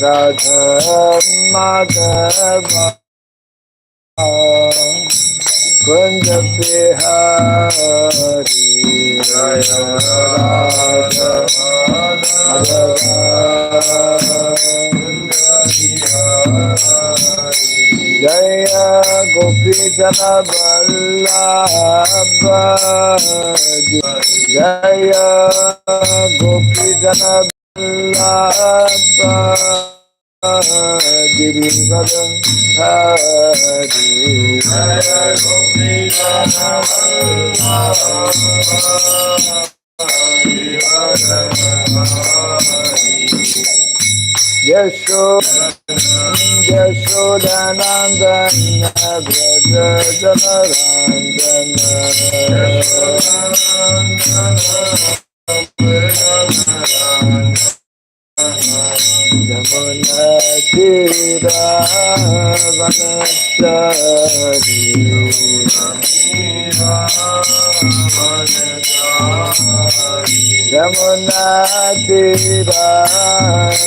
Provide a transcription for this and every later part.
Radha Madhava Kunja Bihari Jaya Radha Jaya Gopi Jana Vallabha Jaya Gopi Jana Vallabha Girivara Hari Jaya Gopi Jana Vallabha Yashodanandana Braja Janarandana Yamuna Tira Vanachari Yamuna Tira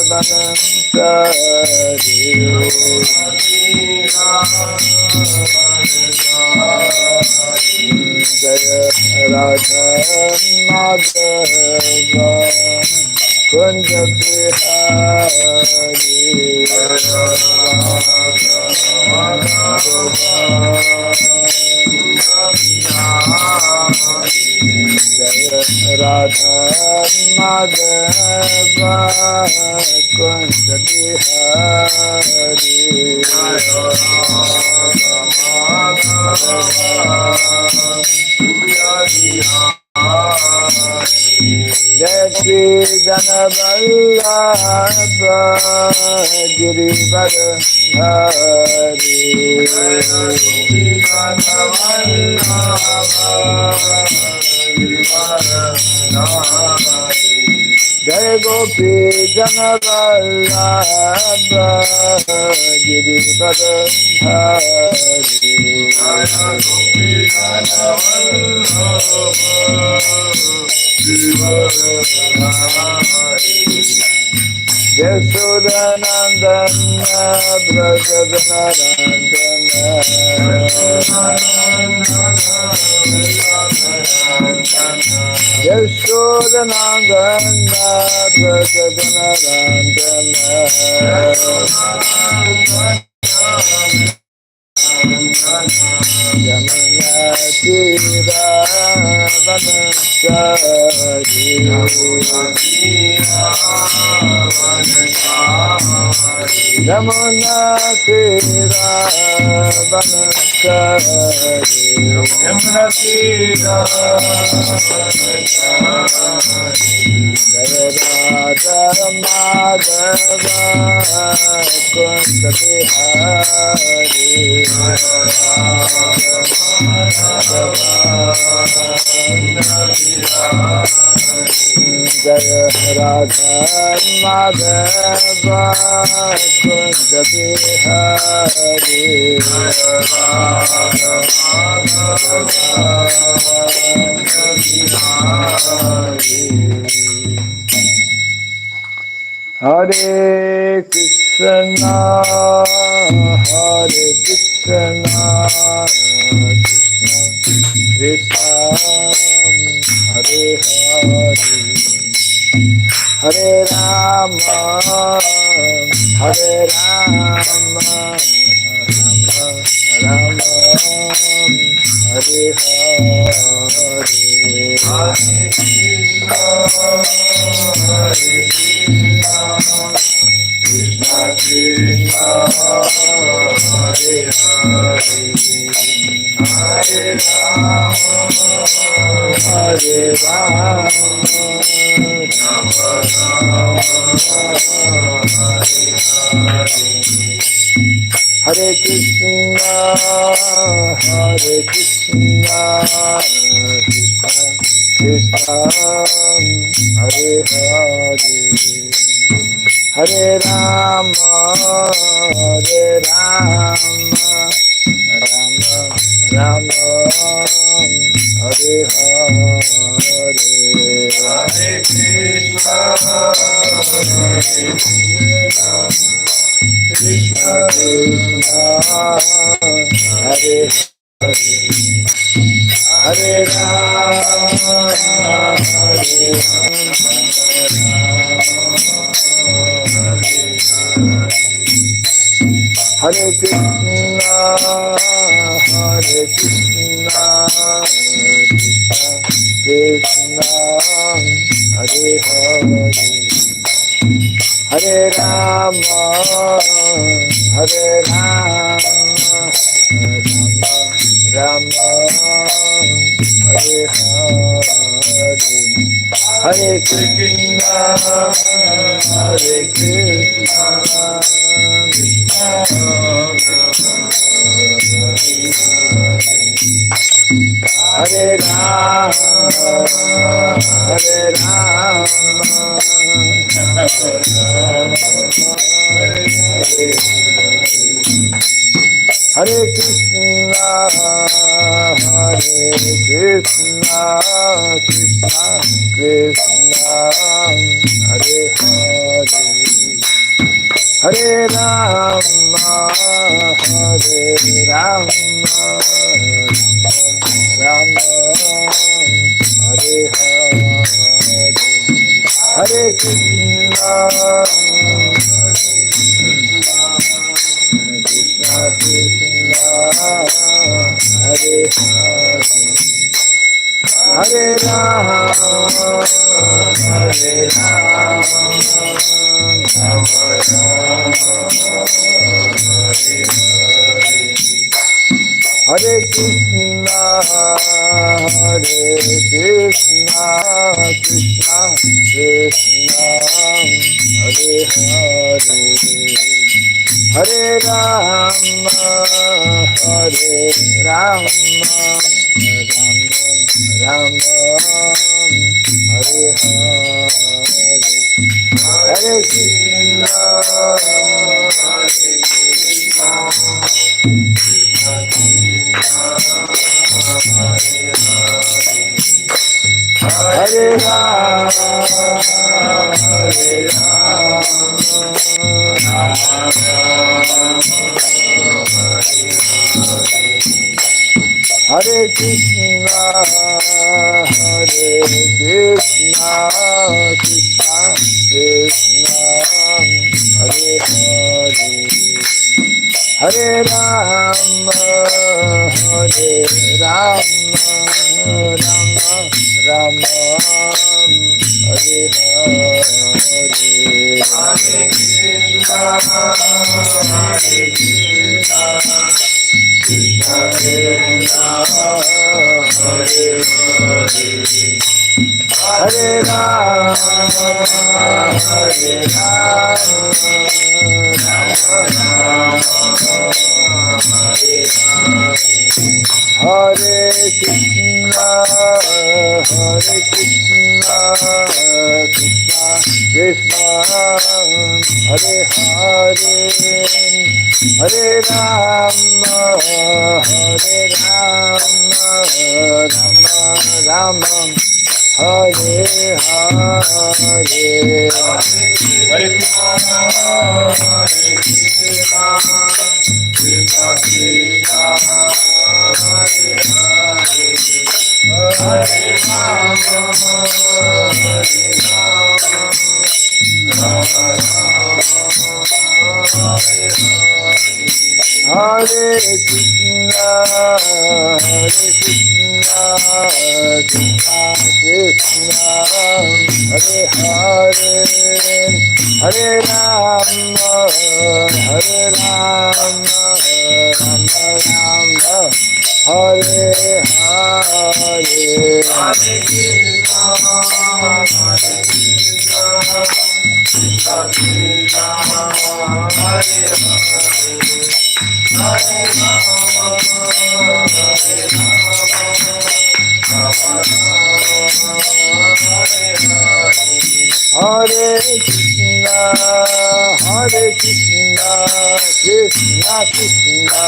Vanachari Jaya Radha Madhava Kunja Bihari Jaya Radha Madhava Kunja Bihari Jai Shri Janavallabha Girivara Hari Jai Gopi Janavallabha Girivara Hari Yashodanandana Braja Janarandana Yashodanandana Braja Janarandana Yamuna Tira Vanachari Yamuna Tira Vanachari Yamuna Tira Jaya Radha Madhava Kunja Bihari Jaya Radha Madhava Kunja Bihari Hare Krishna, Hare Krishna, Krishna Krishna, Hare Hare, Hare Rama, Hare Rama, Rama Rama, Hare Hare, Hare Krishna, Hare Krishna, Krishna Krishna, Hare Hare, Hare Rama, Hare Rama, Rama Rama, Hare Krishna, Hare Krishna, Krishna Krishna, Hare Hare, Hare Rama, Hare Rama, Rama Rama, Hare Hare Hare Krishna Krishna Krishna Hare Hare Rama Hare Hare Krishna Hare Krishna Krishna Hare Hare Hare Rama Hare Rama Rama Hare Hare Hare Krishna Hare Krishna Hare Rama Hare Rama Hare Krishna Hare Krishna Krishna Krishna Hare Hare Hare Rama Hare Rama Rama Hare Hare Hare Krishna Krishna Krishna Hare Hare Hare Rama Hare Rama Rama Hare Krishna Hare Krishna Krishna Krishna Hare Hare Hare Rama Hare Rama Rama Hare Hare Hare Krishna Hare Krishna Hare Rama Hare Hare Krishna Hare Krishna Krishna Krishna Hare Hare Hare Rama Hare Rama Rama Rama Hare Hare Hare Krishna Hare Krishna Krishna Krishna Hare Hare Hare Rama Hare Rama Hare Krishna Hare Krishna Krishna Krishna Hare Hare Hare Rama Hare Rama Rama Rama Hare Hare Hare Krishna Hare Krishna Krishna Krishna Hare Hare Hare Rama Hare Rama Rama Rama Hare Krishna Krishna Krishna Hare Hare Hare Rama Hare Rama Rama Rama Hare Hare Hare Krishna Hare Krishna Krishna Krishna Hare Hare Hare Rama Hare Rama Hare Krishna Hare Krishna, Krishna Krishna,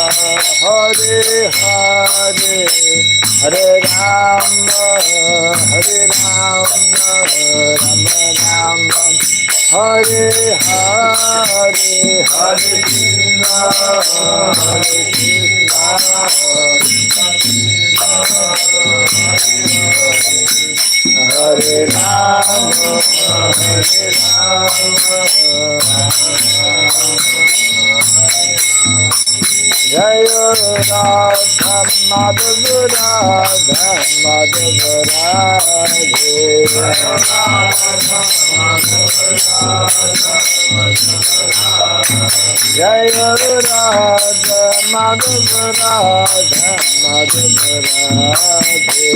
Hare Hare, Hare Rama, Hare Rama, Rama Rama, Hare Hare, Hare Krishna, Hare Krishna, Hare Rama, Hare Jaya Radha Madhava Radha Madhava Radhe Jaya Radha Madhava Radha Madhava Radhe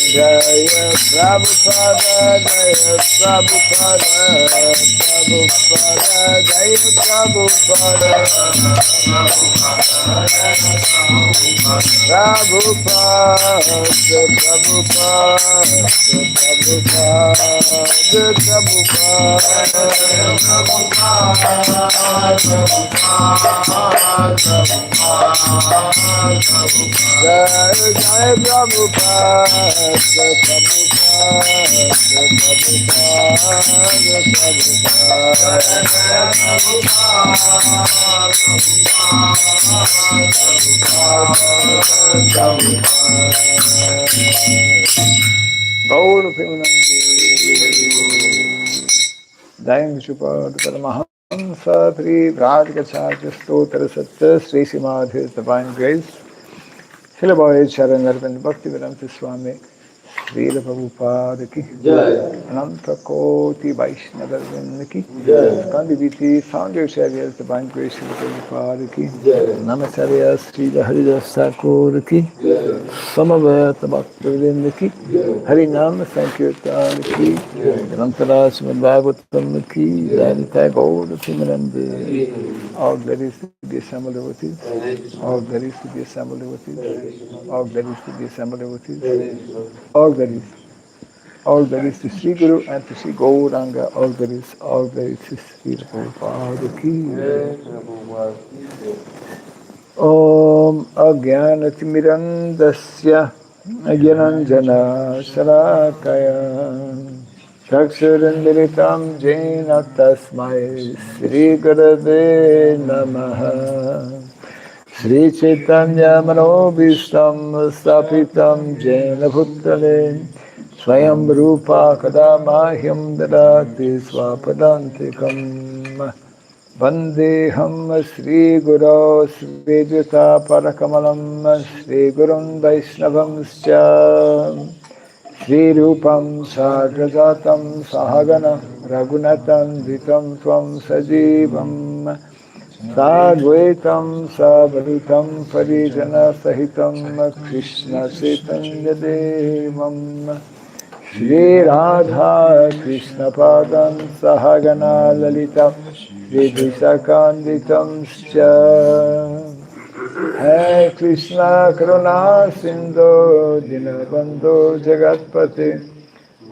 Jaya Prabhupada Jaya Prabhupada Prabhupada Jaya Prabhupada Prabhupada Gaur Premanandi Daim Shupad Paramahamsa Tri Vradikacharya Stotra Satya Sri Srimad His Divine Grace Srila Bhakti Charan Bhakti Raghava Swami Srila Prabhupada ki Ananta Koti Vaishnava Vrinda ki Skandiviti Founder Charya's Divine Grace Srila Prabhupada ki Namacharya Srila Haridas Thakur ki Samaveta Bhakti Vrinda ki Harinam Sankirtan ki Grantara Srimad Bhagavatam ki Janita Gaur Premanandi. All glories to be assembled devotees. All glories to be assembled devotees. All glories to be assembled devotees. All glories. All glories to Sri Guru and to Sri Gauranga. All glories to Sri Prabhupada ki. Om Ajnanatirmirandasya Ajnanjana Salakaya Chakshurandiritam Jena Tasmai Sri Gurave Namaha Sri Chaitanya Manobhishtam Stapitam Jena Bhutale Swayam Rupa Kadamahyam Dadati Swapadantikam Vandeham Sri Guru Sri Juta Parakamalam Sri Gurun Vaishnavam Scha Sri Rupam Sagrajatam Sahagana Raghunatan Vitam Tvam Sajivam Sadvaitam Savaritam Parijana Sahitam Krishna Chaitanya Devam Shri Radha Krishna Padam Sahagana Lalita Vidhisakanditam Scha Hai Krishna Karuna Sindhu Dinabandhu Jagatpate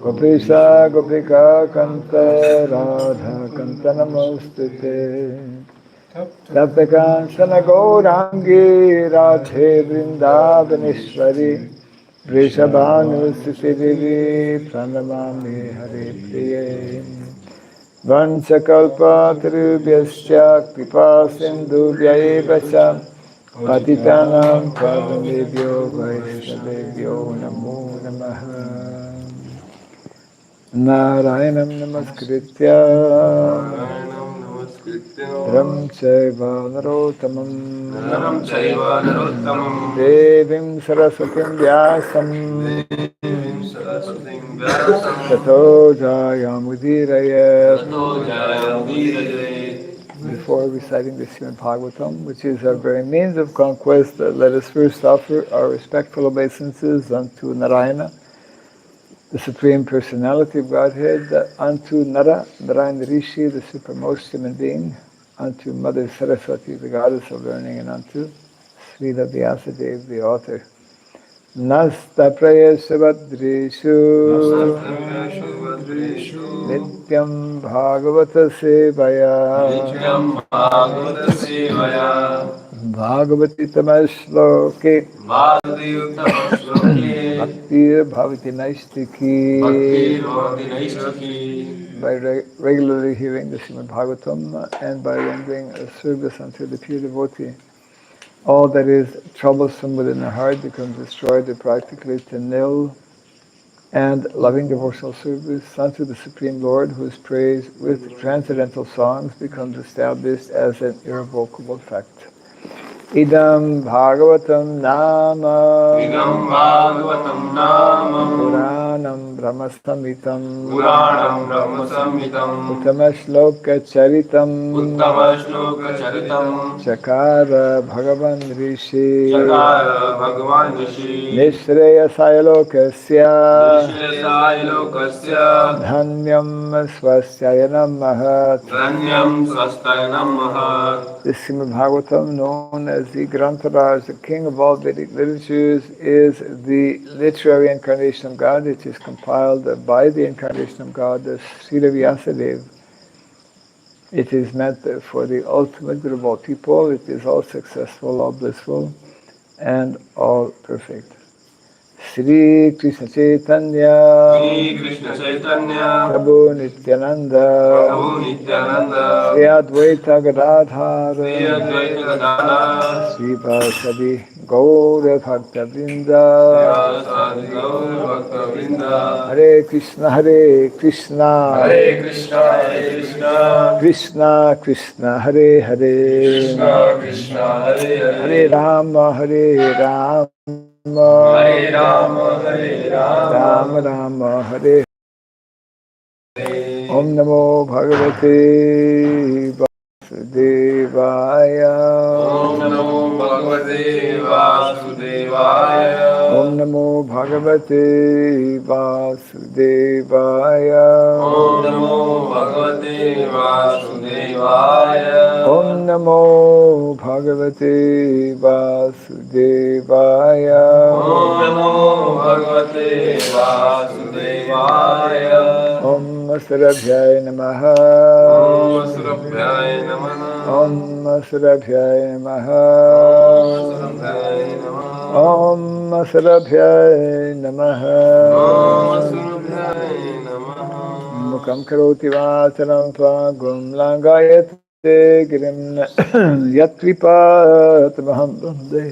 Gopisa Gopika Kanta Radha Kanta Namostute Taptakansana Gaurangi Radhe Vrindavaneshwari Vrishabhanu Sisidevi Pranamami Hare Priye Vanchakalpa Tarubhyascha Kripa Sindhubhya Evacha Patitanam Pavanebhyo Vaishnavebhyo Namo Namaha Narayanam Namaskritya Dharam Chaiva Narottamam Devim Saraswatim Vyasam Tato Jayamudiraye. Before reciting the Srimad Bhagavatam, which is our very means of conquest, let us first offer our respectful obeisances unto Narayana, the Supreme Personality of Godhead, unto Nara, Narayana Rishi, the supermost human being, unto Mother Saraswati, the goddess of learning, and unto Srila Vyasadeva, the author. Nasta prayasavadreshu Nityam Bhagavata Sevaya Bhagavati Tamashloke Bhakti Bhavati Naistiki. By regularly hearing the Srimad Bhagavatam and by rendering a service unto the pure devotee, all that is troublesome within the heart becomes destroyed practically to nil, and loving devotional service unto the Supreme Lord, whose praise with transcendental songs becomes established as an irrevocable fact. Idam Bhagavatam Nama Puranam Brahmasamitam Uttama Charitam Chakara Bhagavan Rishi Nishraya Sayalokasya Dhanyam Swasthayanam Mahat. The Srimad Bhagavatam, known as the Grantaraj, the king of all Vedic literatures, is the literary incarnation of God. It is compiled by the incarnation of God, the Srila Vyasadeva. It is meant for the ultimate good of all people. It is all successful, all blissful, and all perfect. Shri Krishna Chaitanya Prabhu Nityananda Shri Advaita Gadadhara Shri Vasadi Gaura Bhakta Vrinda Hare Krishna Krishna Krishna Hare Hare Hare Rama Rama Rama Hare Om Namo Bhagavate Vasudevaya Om Namo Bhagavate Vasudevaya Om Namo Bhagavate Vasudevaya Om Namo Bhagavate Vasudevaya Om Namo Bhagavate Vasudevaya Om Namo Bhagavate Vasudevaya Om Surabhyaya Namaha Om Surabhyaya Namaha Om Surabhyaya Namaha Om Surabhyaya Namaha Mukam karoti vacharam tvagum langayate girim yatripat maham bande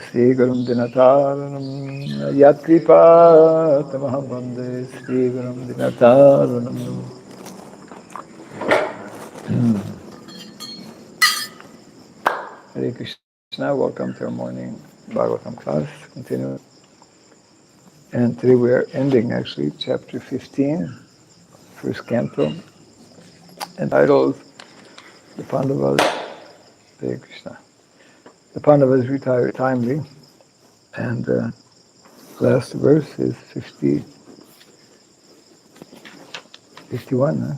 Sri Gurum Dinataranam yatripat maham bande Sri Gurum Dinataranam. Hare Krishna, welcome to our morning Bhagavatam class. Continue. And today we are ending actually chapter 15, first canto, entitled The Pāṇḍavas. Hare Krishna. The Pāṇḍavas retired timely, and last verse is 51.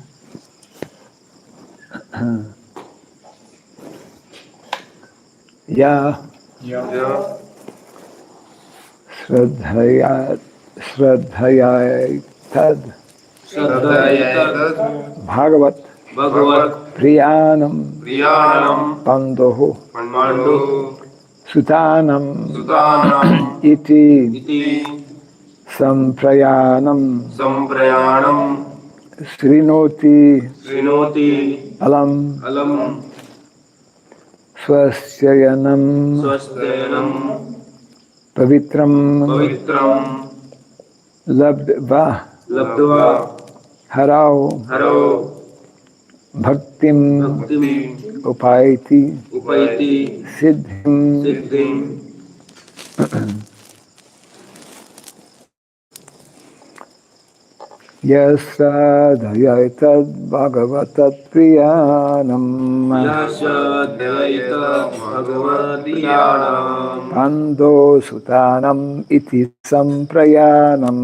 Ya Shraddhayatad Bhagavat Priyanam Pāṇḍu Sutanam iti Samprayanam Srinoti Alam Swasyayanam Pavitram Labdva Harau Bhaktim Upaiti Siddhim Yasadhayatad Bhagavatat Priyanam Pāṇḍu Sutanam iti Samprayanam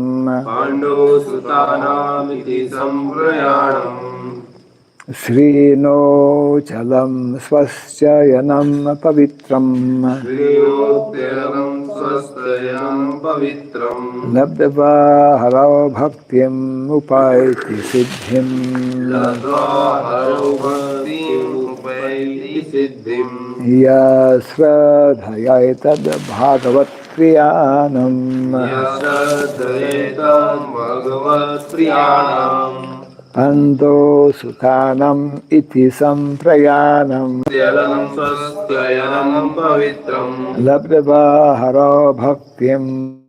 Srino chalam swaschayanam pavitram Shrinoteram swastayam pavitram Labdava haro bhaktim upaiti siddhim Ladva haro bhaktim upaiti siddhim Yasradhayatad bhagavat priyanam Yasadhayetam bhagavat priyanam Pāṇḍu sutanam iti samprayanam Tyalam swasthayanam pavitram Labdava haro bhaktim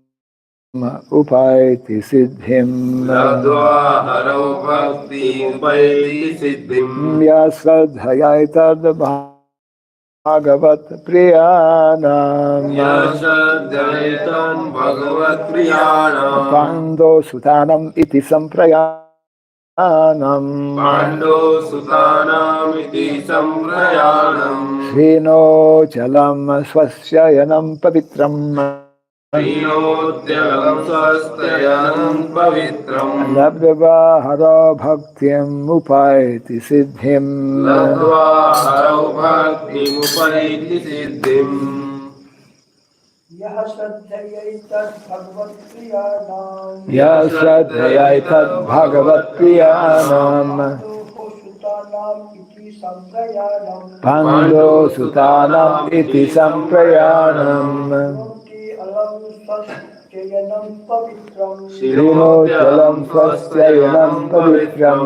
upaiti siddhim Ladva haro bhaktim upaiti siddhim Yasradhayatad bhagavat priyanam Yasadhayetam bhagavat priyanam Pāṇḍu sutanam iti samprayanam Pāṇḍu sutanam iti samprayanam Srino chalam swasyayanam pavitram Srinoteram swasthayanam pavitram Labdava haro bhaktim upaiti siddhim Ladva haro bhaktim upaiti siddhim Yasradhayatad bhagavat priyanam Pāṇḍu sutanam iti samprayanam Srino chalam swasyayanam pavitram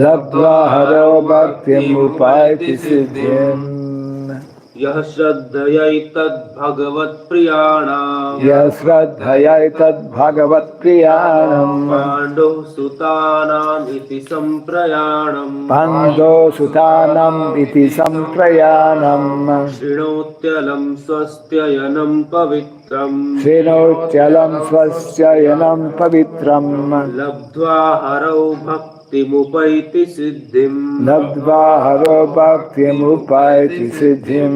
Labdva haro bhaktim upaiti siddhim यः श्रद्धयैतद् भगवत्प्रियाणाम् Yasradhayatad bhagavat priyanam पाण्डुः सुतानाम् इति सम्प्रयाणम् Pāṇḍu sutanam iti samprayanam शृणोत्यलं स्वस्त्ययनं पवित्रम् Srino chalam swasyayanam pavitram लब्ध्वा हरौ भक्तिमुपैति सिद्धिम् Labdva haro bhaktim upaiti siddhim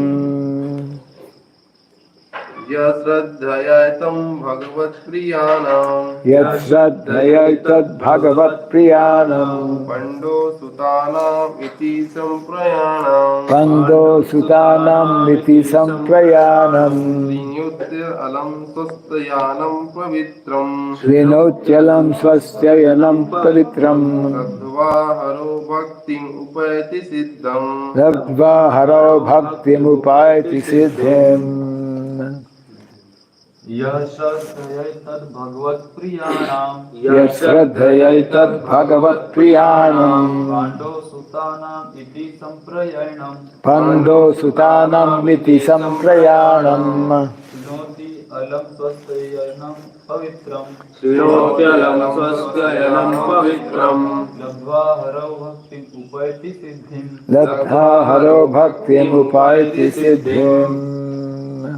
Yasradhayatam bhagavat priyanam Yasradhayatad bhagavat priyanam Pāṇḍu sutanam iti samprayanam Pāṇḍu sutanam iti samprayanam Srinoteram swasthayanam pavitram Srinochalam swasyayanam pavitram Ladva haro bhaktim upaiti siddham Labdva haro bhaktim upaiti siddhim यशस्यैतद् भगवत्प्रियाणाम् Yasradhayatad bhagavat priyanam Pando सुतानाम् इति सम्प्रयाणम् Pāṇḍu sutanam iti samprayanam शृणोति अलं स्वस्त्ययनं पवित्रम् शृणोत्यलं स्वस्त्ययनं पवित्रम् लब्ध्वा हरौ भक्तिम् उपैति सिद्धिम् Labdva haro bhaktim upaiti siddhim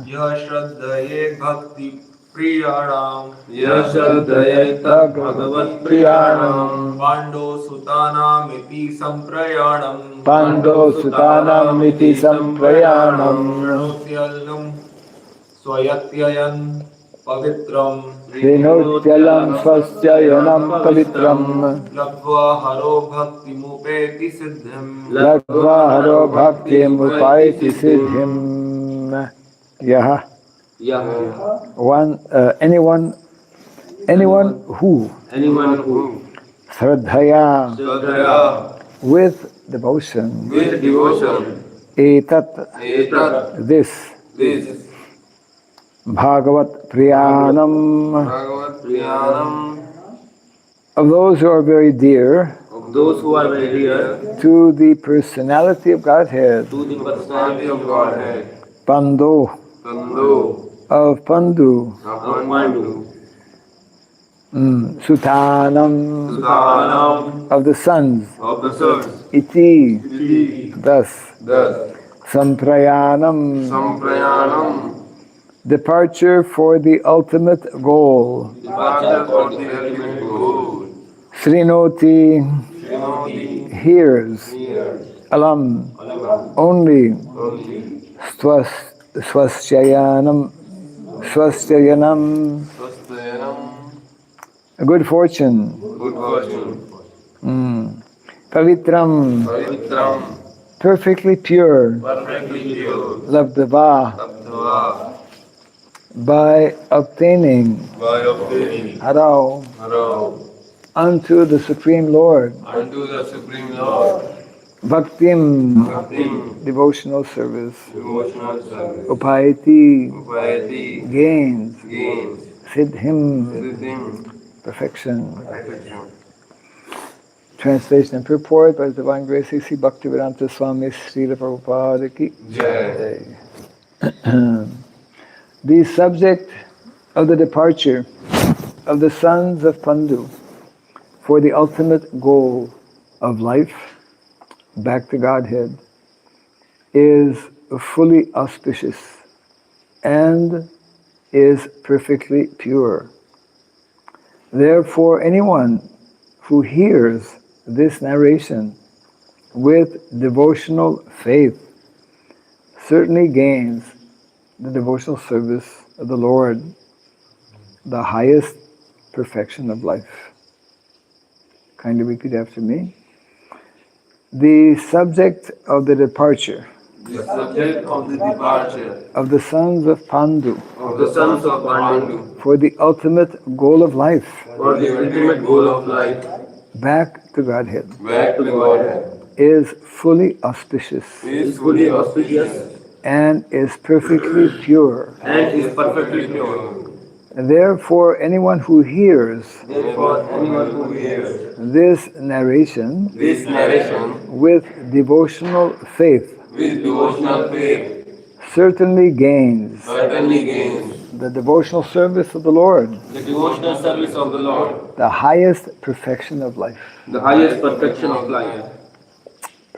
यः श्रद्धये भक्ति प्रियाणाम् यशद्धयेतद् भगवत्प्रियाणाम् पाण्डो सुतानाम् इति सम्प्रयाणम् Pāṇḍu sutanam iti samprayanam शृणोति अलं स्वयत्ययन् पवित्रम् Srinochalam swasyayanam pavitram लब्ध्वा हरो भक्तिमुपेति सिद्धिम् Labdva haro bhaktim upaiti siddhim Yaha यः anyone who anyone who Shraddhaya Shraddhaya with devotion with devotion Etat Etat this Bhagavat Priyanam Bhagavat priyanam of those who are very dear of those who are very dear to the personality of Godhead to the personality personality of Godhead Pāṇḍu Pāṇḍu of Pāṇḍu of Pāṇḍu Sutanam Sutanam of the sons of the sons Iti Iti thus thus Samprayanam Samprayanam departure for the ultimate goal departure for the ultimate goal Srinoti Srinoti hears hears Alam only only Swasyayanam Swastayanam a good fortune, good fortune, pavitram, pavitram, perfectly pure, perfectly pure, labdava, Pāṇḍavas, by obtaining by obtaining harau Haro unto the Supreme Lord, unto the Supreme Lord, bhaktim, Bhaktim, devotional service, devotional service, upayati, Upayati, gains, gains, siddhim, Siddhim, perfection. perfection. Translation and purport by His Divine Grace C.C. Bhaktivedanta Swami Srila Prabhupada ki Jai. Jai. The subject of the departure of the sons of Pāṇḍu for the ultimate goal of life, back to Godhead, is fully auspicious and is perfectly pure. Therefore, anyone who hears this narration with devotional faith certainly gains the devotional service of the Lord, the highest perfection of life. Kindly repeat after me. The subject of the departure The subject of the departure of the sons of Pāṇḍu of the sons of Pāṇḍu for the ultimate goal of life, for the ultimate goal of life, back to Godhead, back to Godhead, is fully auspicious is fully auspicious and is perfectly pure. and is perfectly pure. Therefore, anyone who hears Therefore, anyone who hears this narration this narration with devotional faith with devotional faith certainly gains certainly gains the devotional service of the Lord, the devotional service of the Lord, the highest perfection of life. the highest perfection of life.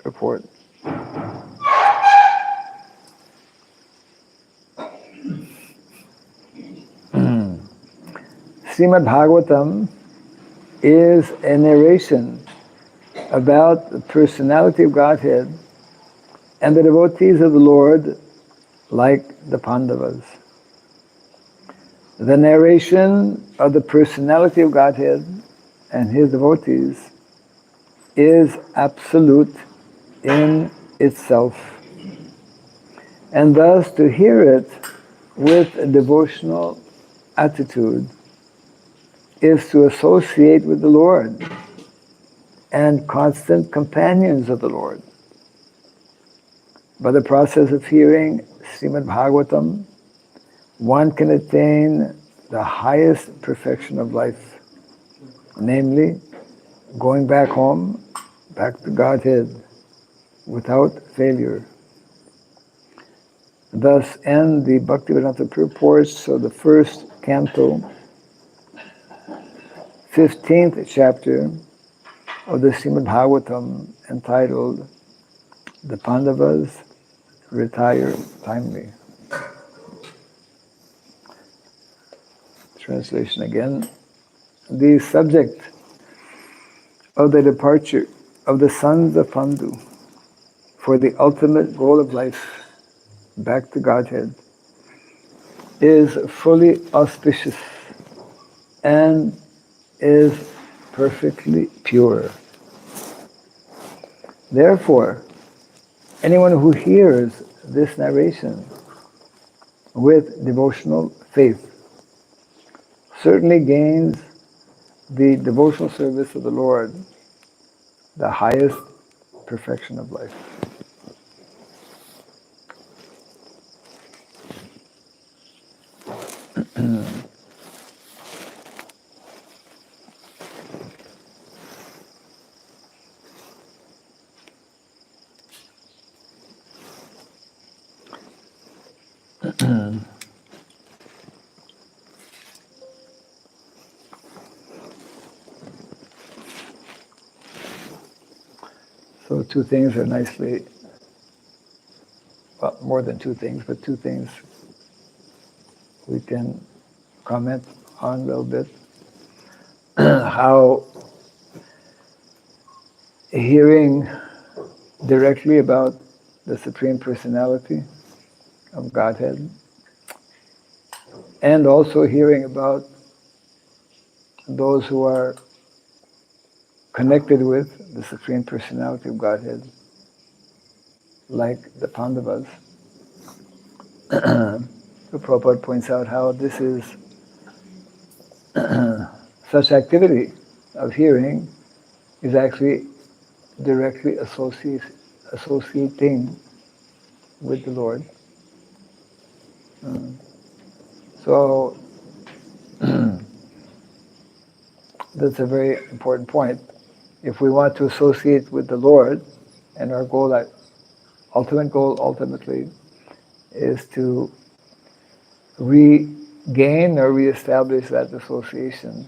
Purport. Srimad Bhagavatam is a narration about the personality of Godhead and the devotees of the Lord, like the Pāṇḍavas. The narration of the personality of Godhead and His devotees is absolute in itself. And thus to hear it with a devotional attitude is to associate with the Lord and constant companions of the Lord. By the process of hearing Srimad Bhagavatam, one can attain the highest perfection of life, namely going back home, back to Godhead, without failure. Thus end the Bhaktivedanta purports of the first canto, 15th chapter of the Srimad Bhagavatam, entitled The Pāṇḍavas Retire Timely. Translation again. The subject of the departure of the sons of Pāṇḍu for the ultimate goal of life, back to Godhead, is fully auspicious and is perfectly pure. Therefore, anyone who hears this narration with devotional faith certainly gains the devotional service of the Lord, the highest perfection of life. So two things are nicely, well, more than two things, but two things we can comment on a little bit. How hearing directly about the Supreme Personality of Godhead, and also hearing about those who are connected with the Supreme Personality of Godhead, like the Pāṇḍavas. So Prabhupada points out how this is such activity of hearing is actually directly associating with the Lord. So that's a very important point. If we want to associate with the Lord, and our goal, ultimate goal ultimately, is to regain or reestablish that association,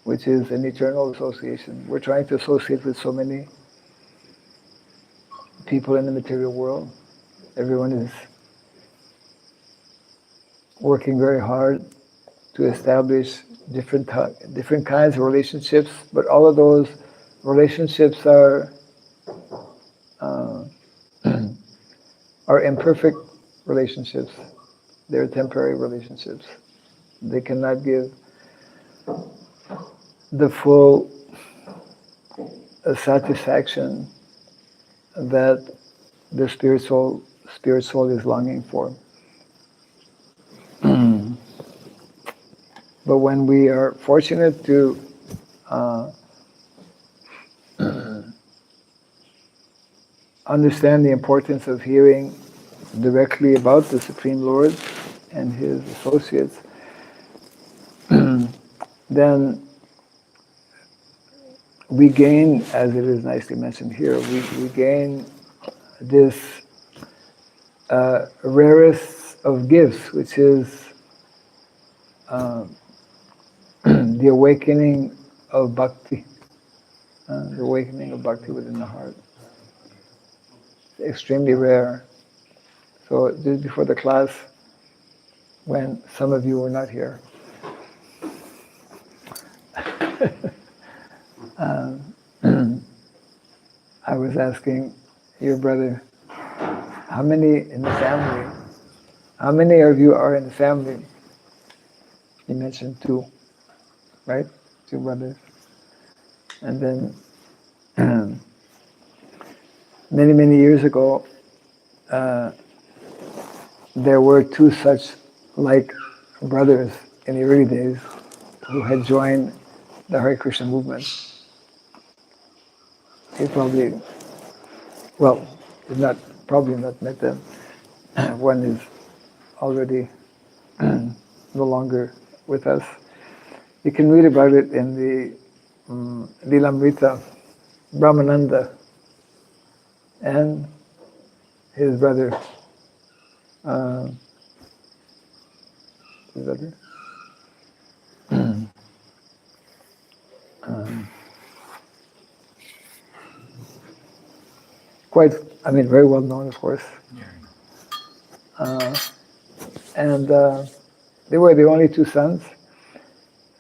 which is an eternal association. We're trying to associate with so many people in the material world. Everyone is working very hard to establish different kinds of relationships, but all of those relationships are imperfect relationships. They're temporary relationships. They cannot give the full satisfaction that the spirit soul is longing for. But when we are fortunate to understand the importance of hearing directly about the Supreme Lord and His associates, then we gain, as it is nicely mentioned here, we gain this rarest of gifts, which is the awakening of bhakti, the awakening of bhakti within the heart. It's extremely rare. So just before the class, when some of you were not here, I was asking your brother, how many in the family? How many of you are in the family? He mentioned 2, right? 2 brothers. And then many, many years ago, there were 2 such like brothers in the early days who had joined the Hare Krishna movement. He probably not met them. One is already no longer with us. You can read about it in the Lilamrita, Brahmananda and his brother. Very well known, of course. And they were the only 2 sons.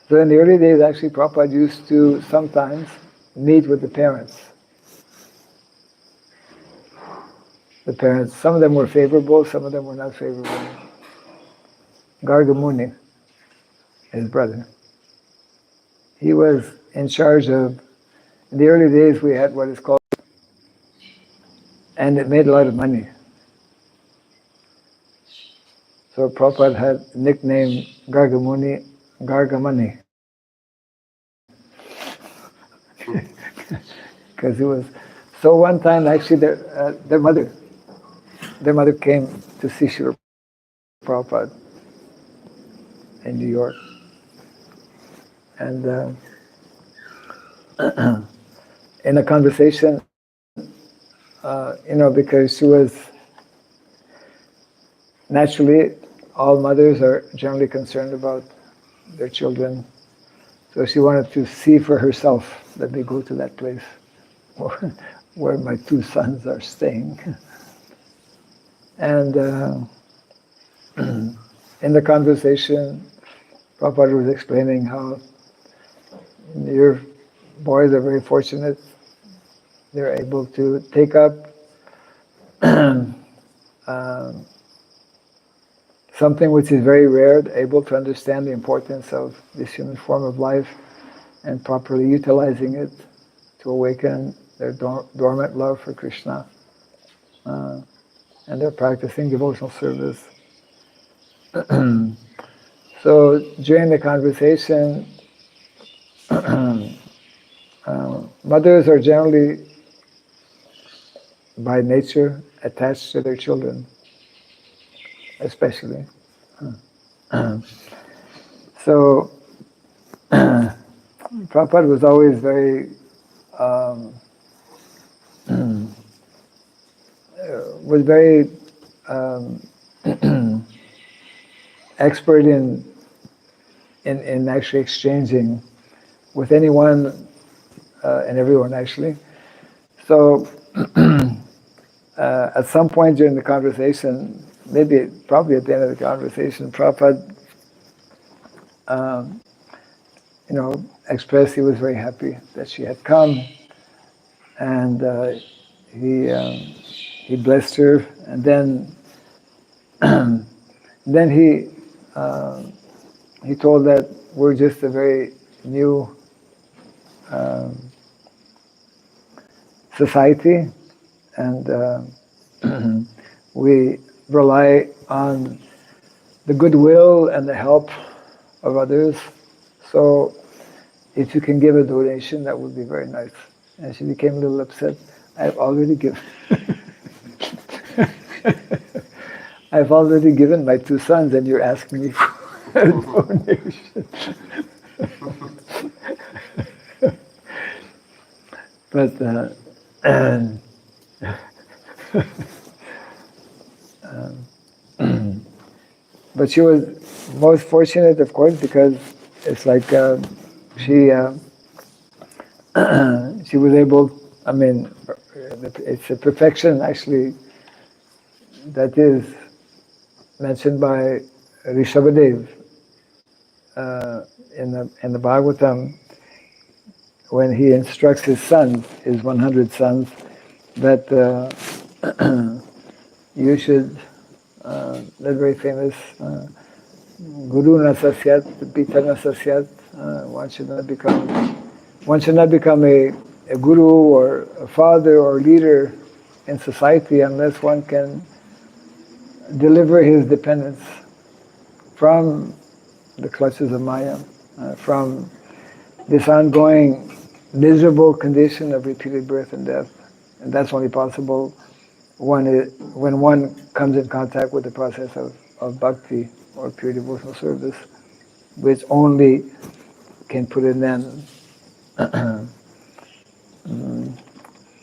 So in the early days, actually, Prabhupada used to sometimes meet with the parents. The parents, some of them were favorable, some of them were not favorable. Garga Muni, his brother, he was in charge of, in the early days we had what is called, and it made a lot of money. So Prabhupada had nicknamed Garga Muni, Garga Money. Because it was, so one time actually their mother came to see Srila Prabhupada in New York. And in a conversation, because she was, naturally, all mothers are generally concerned about their children. So she wanted to see for herself, let me go to that place where my 2 sons are staying. And in the conversation, Prabhupada was explaining how your boys are very fortunate. They're able to take up something which is very rare, able to understand the importance of this human form of life and properly utilizing it to awaken their dormant love for Krishna. And they're practicing devotional service. So during the conversation, mothers are generally, by nature, attached to their children, especially. So Prabhupada was always very expert in actually exchanging with anyone and everyone, actually. So at some point during the conversation, probably at the end of the conversation, Prabhupada expressed he was very happy that she had come, and he blessed her, and then he told that we're just a very new society, and we rely on the goodwill and the help of others. So if you can give a donation, that would be very nice. And she became a little upset. I've already given. I've already given my 2 sons, and you're asking me for a donation. But but she was most fortunate, of course, because it's like she was able. I mean, it's a perfection actually that is mentioned by Rishabhadev in the Bhagavatam, when he instructs his sons, his 100 sons, that you should, that very famous, Guru na sasyat, Pita na sasyat, one should not become a guru or a father or leader in society unless one can deliver his dependents from the clutches of Maya, from this ongoing miserable condition of repeated birth and death. And that's only possible when one comes in contact with the process of bhakti, or pure devotional service, which only can put an end.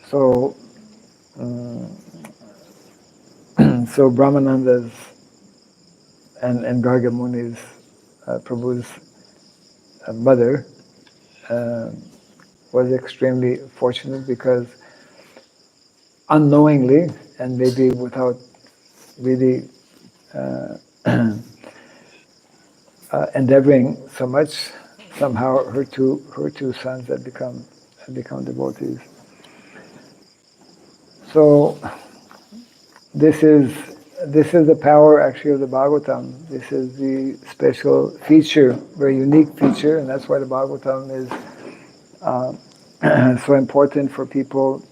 So Brahmananda's and Garga Muni's, Prabhu's mother, was extremely fortunate, because unknowingly, and maybe without really endeavoring so much, somehow her two sons had become devotees. So this is the power actually of the Bhagavatam. This is the special feature, very unique feature, and that's why the Bhagavatam is so important for people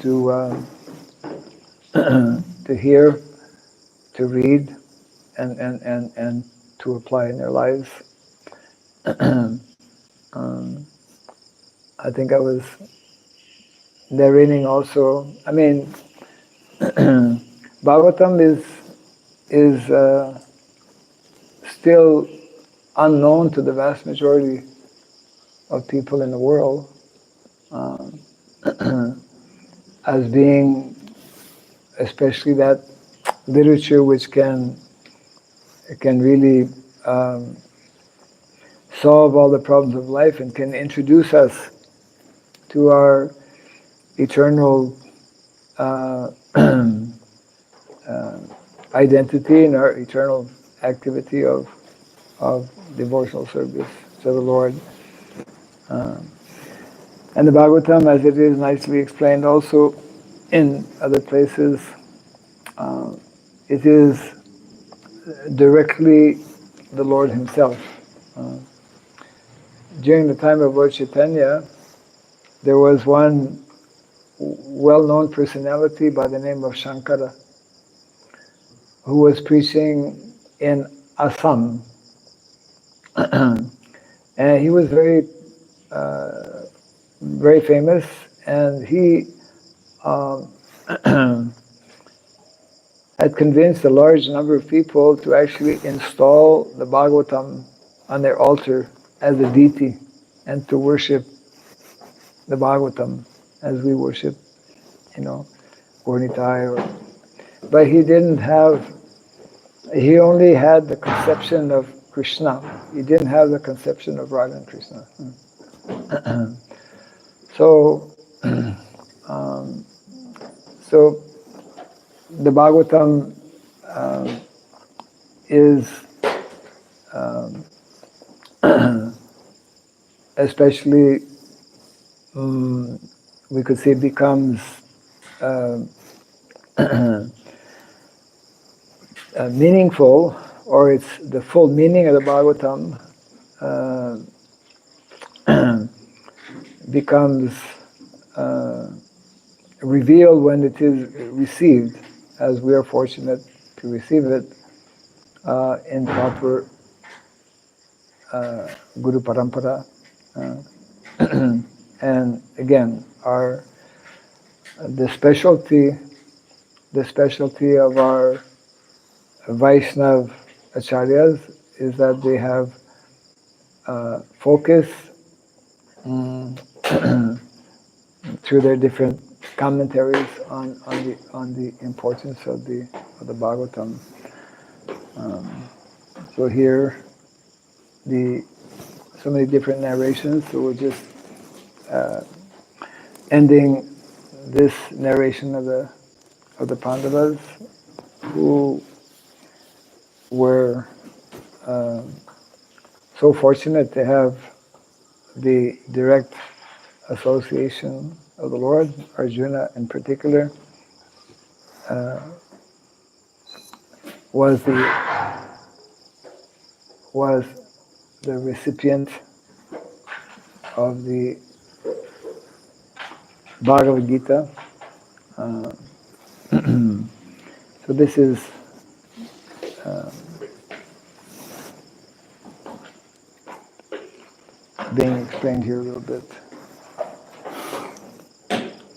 to hear, to read, and to apply in their lives. I think I was narrating also. I mean, Bhagavatam is still unknown to the vast majority of people in the world, as being especially that literature which can really solve all the problems of life and can introduce us to our eternal identity and our eternal activity of devotional service to the Lord. And the Bhagavatam, as it is nicely explained also in other places, it is directly the Lord Himself. During the time of Lord Chaitanya, there was one well-known personality by the name of Shankara, who was preaching in Assam. And he was very famous, and he had convinced a large number of people to actually install the Bhagavatam on their altar as a deity and to worship the Bhagavatam as we worship, Gornitai. But he only had the conception of Krishna. He didn't have the conception of Radha and Krishna. So the Bhagavatam is especially, we could say, becomes meaningful, or it's the full meaning of the Bhagavatam becomes revealed when it is received, as we are fortunate to receive it in proper Guru Parampara. And again, the specialty of our Vaishnav Acharyas is that they have focus through their different commentaries on the importance of the Bhagavatam. So here, so many different narrations. So we're just ending this narration of the Pāṇḍavas, who were so fortunate to have the direct association of the Lord. Arjuna, in particular, was the recipient of the Bhagavad Gita. So this is being explained here a little bit.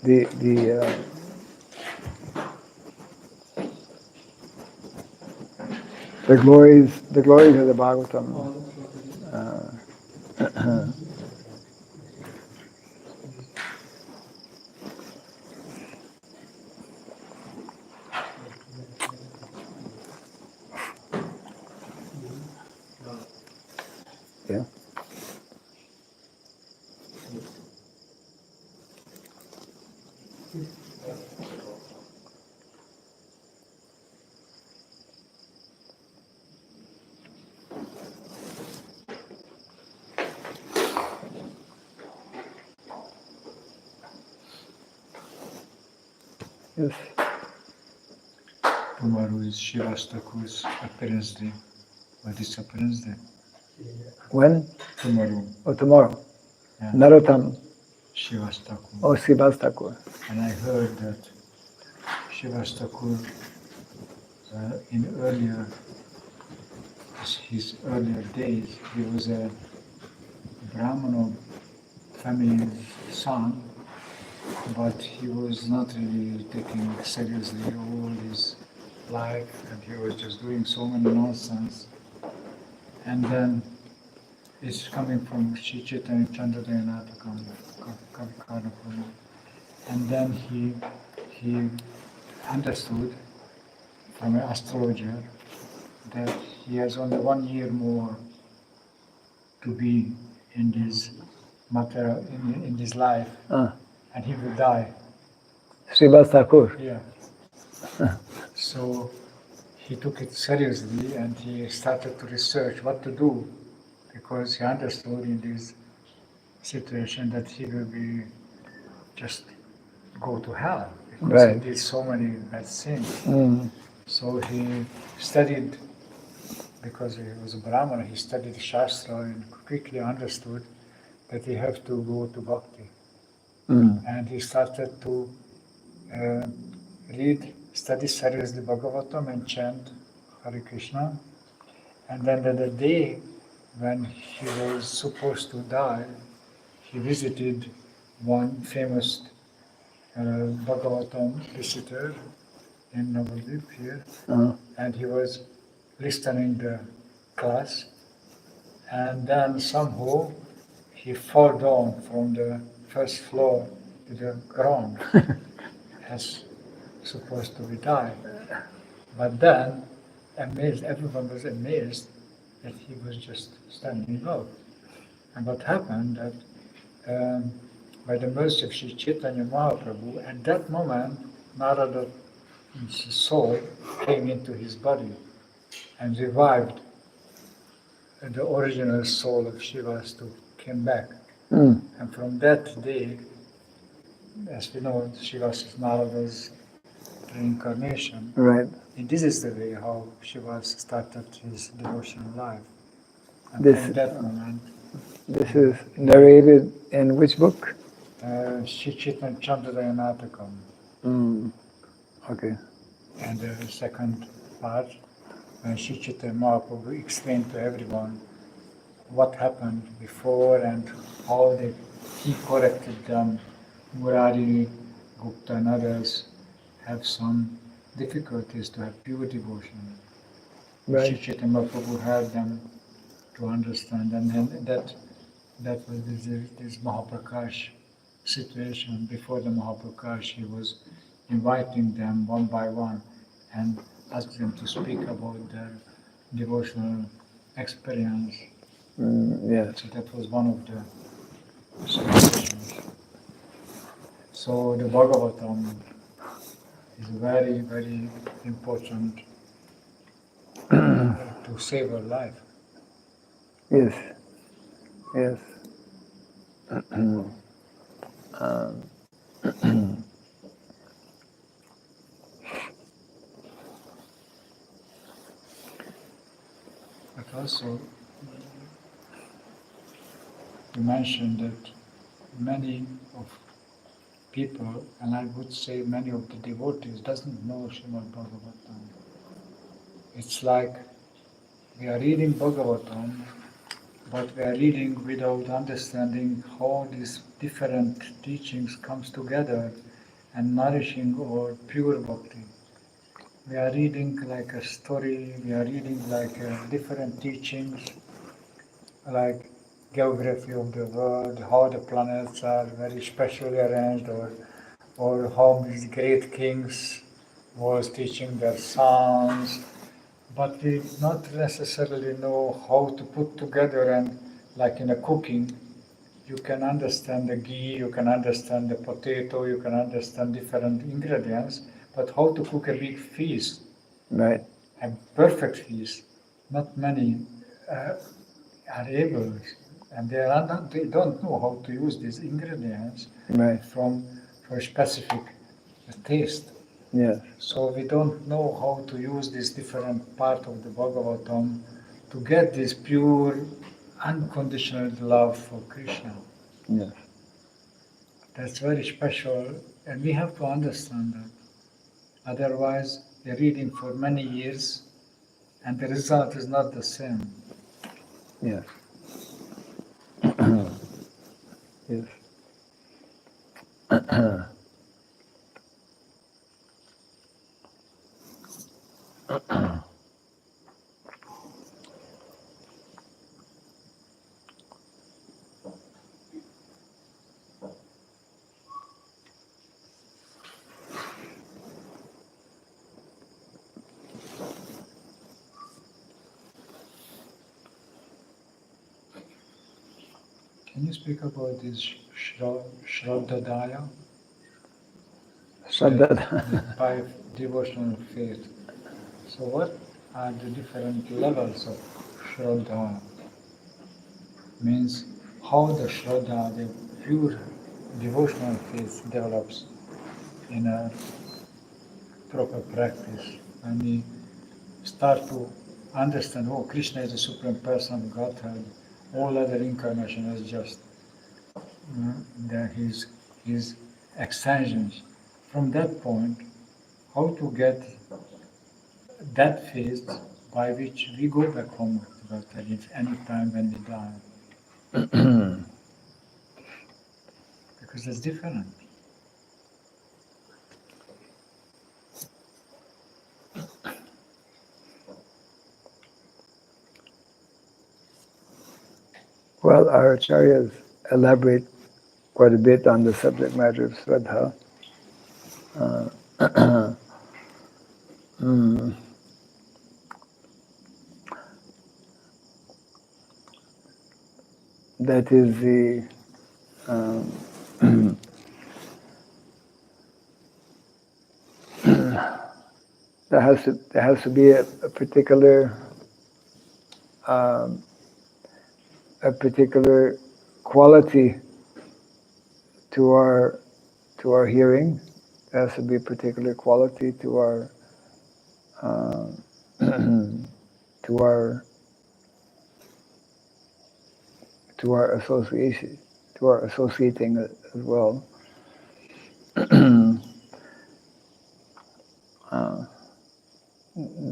The glories of the Bhagavatam. Yeah. Yes. Tomorrow is Shivastakur's appearance day. What is appearance day? When? Tomorrow. Oh, tomorrow. Yeah. Narottam. Shivastakur. Oh, Shivastakur. And I heard that Shivastakur in his earlier days, he was a Brahmana family's son, but he was not really taking seriously all his life, and he was just doing so many nonsense. And then it's coming from Sri Chaitanya Chandradayanatakam, and then he understood from an astrologer that he has only 1 year more to be in this matter, in this life, and he will die. Shivastakur. Yeah. So he took it seriously and he started to research what to do, because he understood in this situation that he will be just go to hell, because Right. he did so many bad things. Mm. So he studied because he was a Brahmana, he studied Shastra and quickly understood that he have to go to Bhakti. And he started to study seriously Bhagavatam and chant Hare Krishna. And then the day when he was supposed to die, he visited one famous Bhagavatam visitor in Navadvip here, and he was listening the class, and then somehow he fell down from the first floor to the ground as supposed to be died. But then, amazed, everyone was amazed that he was just standing up. And what happened that by the mercy of Sri Chaitanya Mahaprabhu, at that moment, Narada's soul came into his body and revived the original soul of Shivastu came back. And from that day, as we know, Shivas is Narada's reincarnation. Right. And this is the way how Shivas started his devotional life. And This- from that moment, This is narrated in which book? Sri Chaitanya Chandradayanatakam. Okay. And the second part, when Sri Chaitanya Mahaprabhu explained to everyone what happened before and how he corrected them. Murari, Gupta and others have some difficulties to have pure devotion. Right. Sri Chaitanya Mahaprabhu helped them to understand, and then that was this Mahaprakash situation. Before the Mahaprakash, he was inviting them one by one and asked them to speak about their devotional experience. Yes. So that was one of the situations. So the Bhagavatam is very, very important to save our life. Yes. Yes. But also, you mentioned that many of people, and I would say many of the devotees, doesn't know Srimad Bhagavatam. It's like we are reading Bhagavatam, but we are reading without understanding how these different teachings comes together and nourishing our pure bhakti. We are reading like a story, we are reading like different teachings, like geography of the world, how the planets are very specially arranged, or how these great kings was teaching their sons, but we not necessarily know how to put together, and like in a cooking, you can understand the ghee, you can understand the potato, you can understand different ingredients, but how to cook a big feast, Right. a perfect feast, not many are able, and they don't know how to use these ingredients Right. for a specific taste. Yes. So we don't know how to use this different part of the Bhagavatam to get this pure, unconditional love for Krishna. Yes. That's very special, and we have to understand that. Otherwise, we're reading for many years, and the result is not the same. Yes. Yes. Can you speak about this Shraddhadaya? Shraddha. The 5 devotional faith. So what are the different levels of Shraddha? Means how the Shraddha, the pure devotional faith develops in a proper practice. When we start to understand, oh, Krishna is the Supreme Person of Godhead, all other incarnation is just his extensions. From that point, how to get that faith by which we go back home to Godhead if any time when we die. Because it's different. Well, our acharyas elaborate quite a bit on the subject matter of Shraddha. That is the there has to be a particular quality to our hearing. There has to be a particular quality to our to our association, to our associating as well.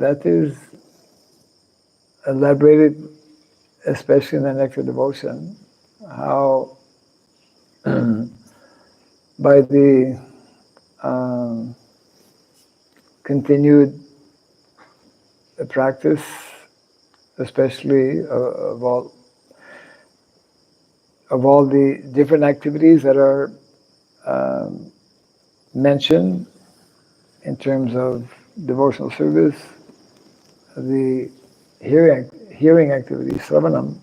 That is elaborated, especially in the Nectar Devotion, how by the continued practice, especially of all the different activities that are mentioned in terms of devotional service, the hearing activity, Sravanam,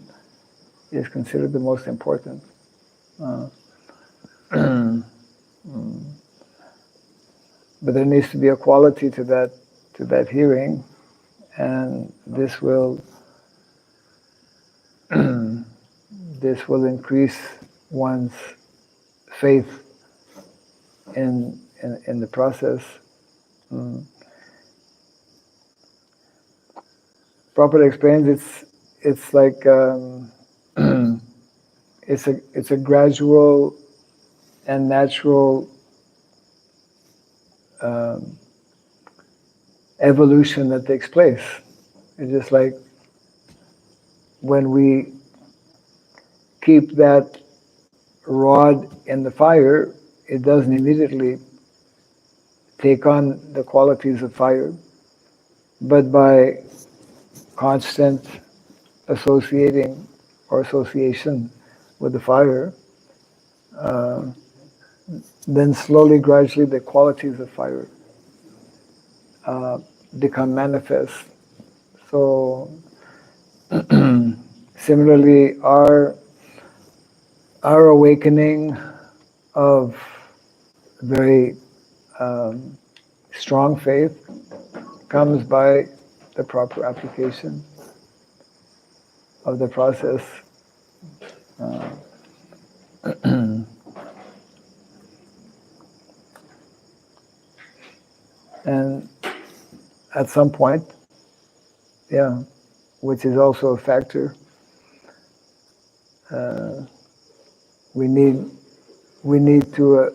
is considered the most important. But there needs to be a quality to that hearing, and this will increase one's faith in the process. Prabhupada explains it's like it's a gradual and natural evolution that takes place. It's just like when we keep that rod in the fire, it doesn't immediately take on the qualities of fire, but by constant association with the fire, then slowly, gradually, the qualities of fire become manifest. So, similarly, our awakening of very strong faith comes by the proper application of the process. And at some point, which is also a factor, we need to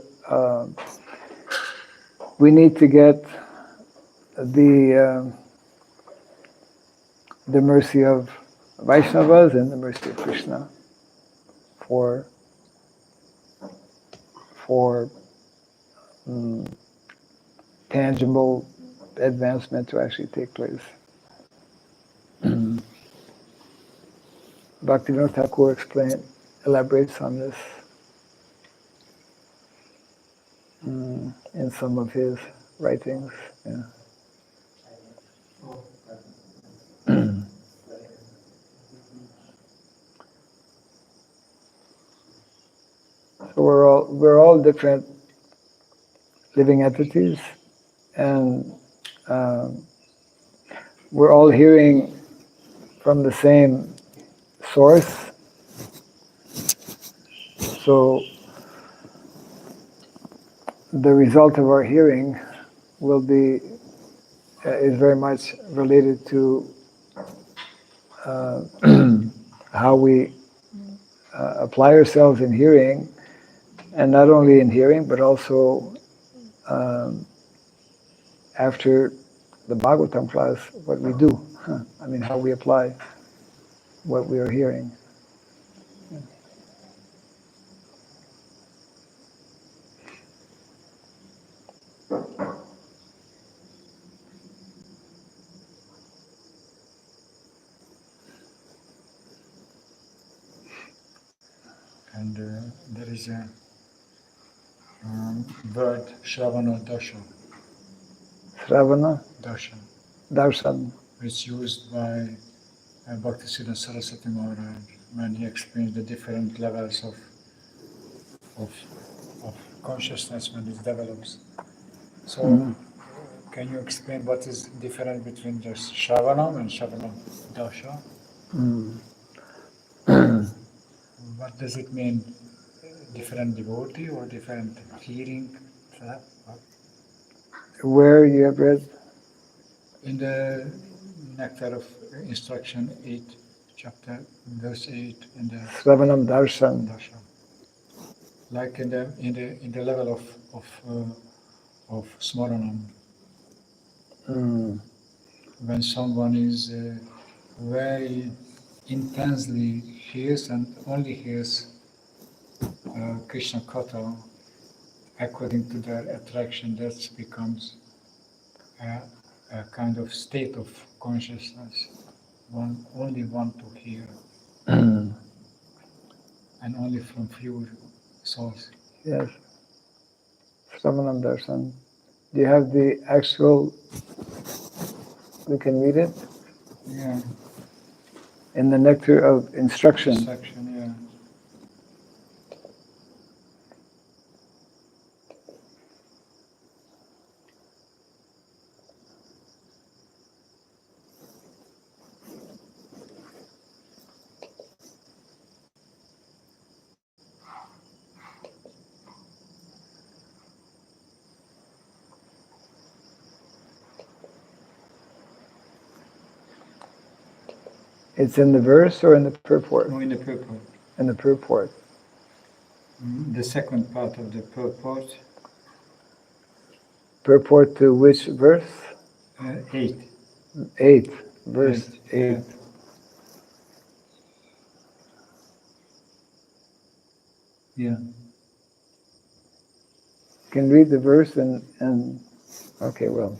get the mercy of Vaishnavas and the mercy of Krishna for tangible advancement to actually take place. Bhaktivinoda Thakur elaborates on this in some of his writings. Yeah. So we're all different living entities, and we're all hearing from the same source. So the result of our hearing is very much related to uh, how we apply ourselves in hearing, and not only in hearing, but also after the Bhagavatam class, what we do. I mean, how we apply what we are hearing. And there is a word, Shravana Dasha. Sravana, Dasha. Darshan. It's used by Bhaktisiddhanta Saraswati Maharaj when he explains the different levels of consciousness when it develops. So, can you explain what is different between just Shravanam and Shravana Dasha? What does it mean? Different devotee or different hearing? Where you have read? In the Nectar of Instruction 8, chapter verse 8, in the Sravanam Darshan. Dasha. Like in the level of Smaranam. When someone is very intensely hears and only hears Krishna Katha according to their attraction, that becomes a kind of state of consciousness. One only want to hear, and only from pure souls. Yes. Sravanam Darshan. Do you have the actual, we can read it? Yeah. In the Nectar of Instruction. Instruction, yeah. It's in the verse or in the purport? No, in the purport. In the purport. The second part of the purport. Purport to which verse? 8. 8. Verse 8. Yeah. Yeah. You can read the verse and okay, well.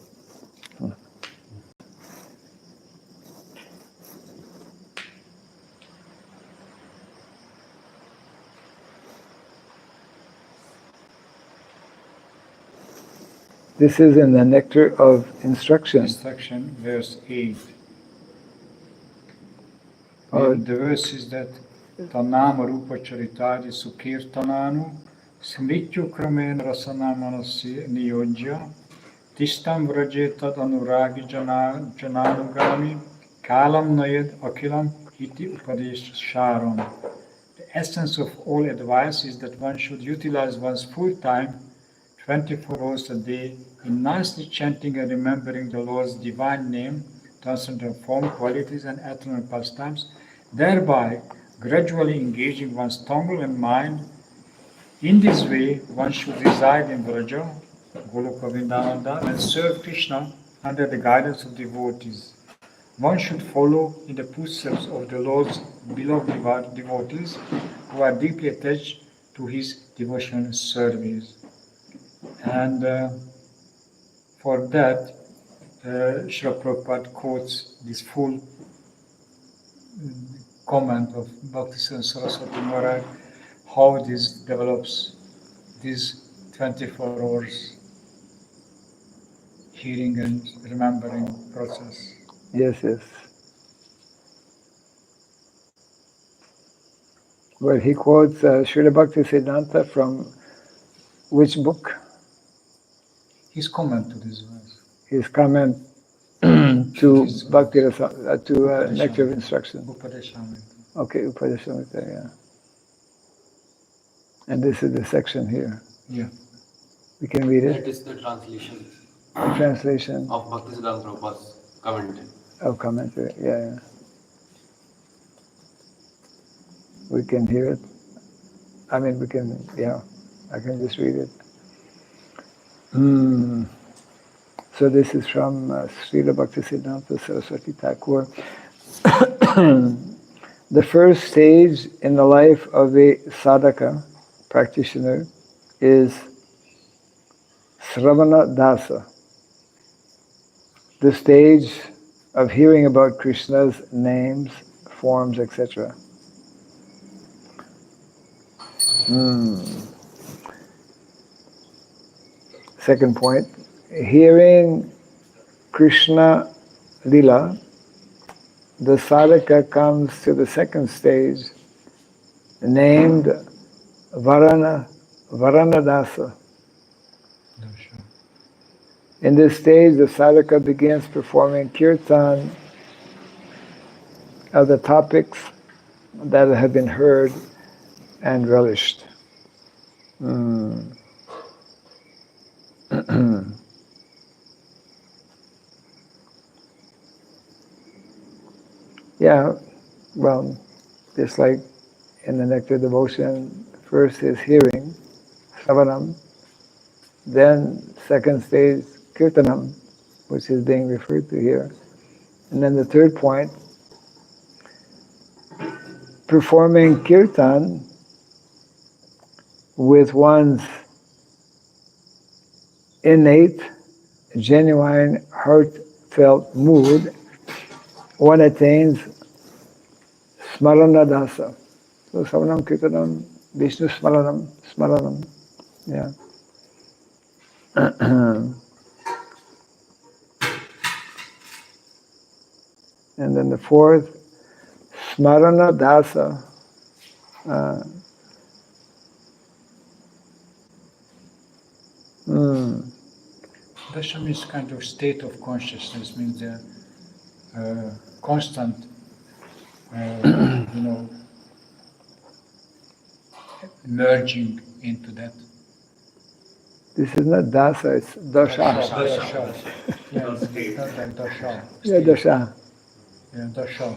This is in the Nectar of Instruction. Instruction, verse 8. Or The verse is that Tanama Rupa Charitadi Sukirtananu Smrityu Kramen Rasana Manasi Niyojya Tishtam Vraje Tad Anuragi Jananugami Kalam Nayad Akilam Iti Upadesh Sharam. The essence of all advice is that one should utilize one's full time, 24 hours a day, in nicely chanting and remembering the Lord's divine name, transcendental form, qualities, and eternal pastimes, thereby gradually engaging one's tongue and mind. In this way, one should reside in Vraja, Goloka Vrindavan, and serve Krishna under the guidance of devotees. One should follow in the footsteps of the Lord's beloved devotees who are deeply attached to his devotional service. And for that, Srila Prabhupada quotes this full comment of Bhaktisiddhanta Saraswati Maharaj, how this develops these 24 hours hearing and remembering process. yes, yes. Well, he quotes Srila Bhaktisiddhanta from which book? His comment to this verse. His comment to Bhakti to Nectar of Instruction. Upadeshamrita. Okay, Upadeshamrita, yeah. And this is the section here. Yeah. We can read That it. is the translation The translation of Bhaktisiddhanta Prabhupada's commentary. of commentary. Yeah, yeah. We can hear it. I mean, we can, I can just read it. So this is from Srila Bhaktisiddhanta Saraswati Thakur. The first stage in the life of a sadhaka, practitioner, is Sravana Dasa, the stage of hearing about Krishna's names, forms, etc. Second point, hearing Krishna Lila, the sadhaka comes to the second stage, named Varanadasa. In this stage, the sadhaka begins performing kirtan of the topics that have been heard and relished. Yeah, well, just like in the nectar devotion, first is hearing, Sravanam, then second stage, Kirtanam, which is being referred to here. And then the third point, performing Kirtan with one's innate, genuine, heartfelt mood, one attains Smaranadasa. So Savanam, Kirtanam, Vishnu Smaranam, yeah. And then the fourth, Smarana Dasa. Dasha means kind of state of consciousness, means the constant, merging into that. This is not Dasa, it's Dasha. Dasha. Yeah, it's not like Dasha. Yeah, Dasha. Yeah, Dasha.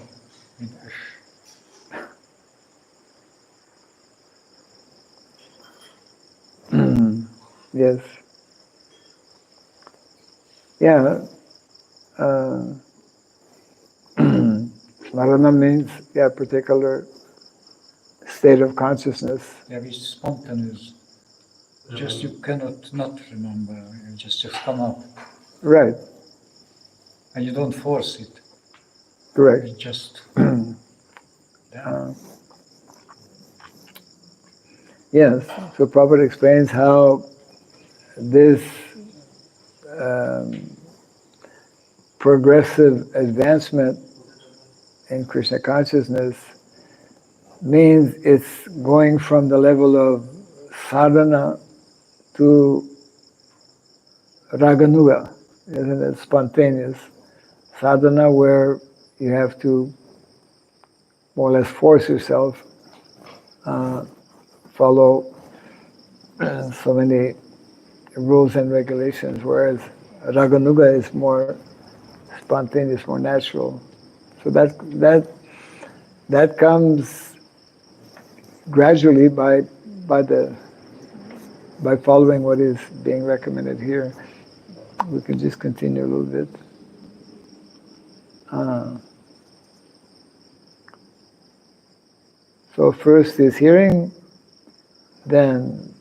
Yes. Yeah. Smarana means, particular state of consciousness. Yeah, it's spontaneous. Just you cannot not remember. You just come up. Right. And you don't force it. Correct. It just. Yes. So Prabhupada explains how this progressive advancement in Krishna consciousness means it's going from the level of sadhana to raganuga, isn't it? Spontaneous. Sadhana where you have to more or less force yourself, follow so many rules and regulations, whereas raganuga is more spontaneous, more natural. So that comes gradually by following what is being recommended here. We can just continue a little bit. So first is hearing, then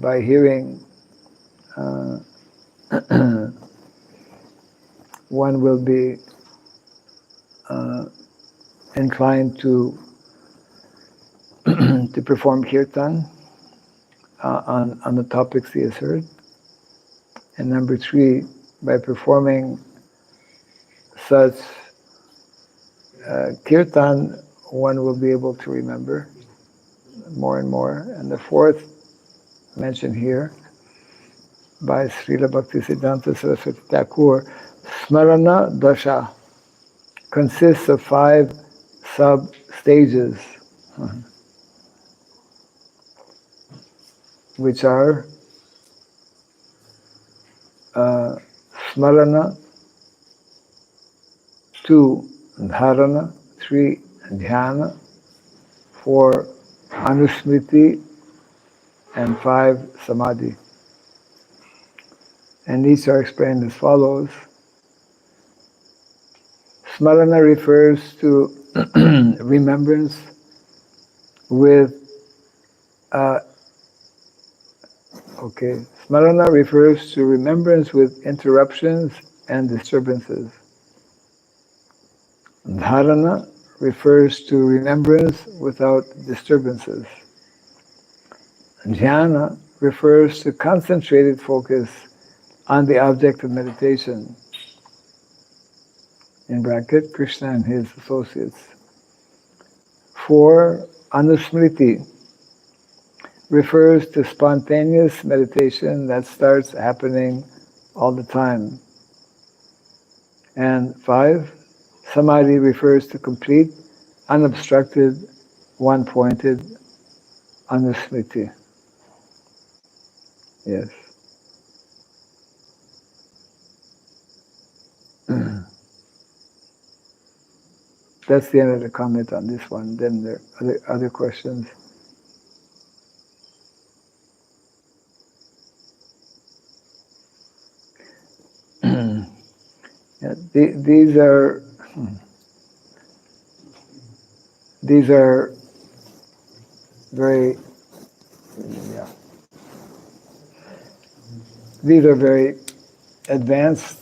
by hearing one will be inclined to to perform kirtan on the topics he has heard. And number three, by performing such kirtan, one will be able to remember more and more. And the fourth, mentioned here by Srila Bhaktisiddhanta Saraswati Thakur, Smarana Dasha consists of 5 sub-stages, which are Smarana, 2 Dharana, 3 Dhyana, 4 anusmriti, and 5 samadhi. And these are explained as follows. Smarana refers to remembrance with Smarana refers to remembrance with interruptions and disturbances. Dharana refers to remembrance without disturbances. Dhyana refers to concentrated focus on the object of meditation. In bracket, Krishna and his associates. 4 anusmriti refers to spontaneous meditation that starts happening all the time. And 5 samadhi refers to complete, unobstructed, one-pointed anusmriti. Yes. That's the end of the comment on this one. Then there are other questions. Yeah, these are very these are very advanced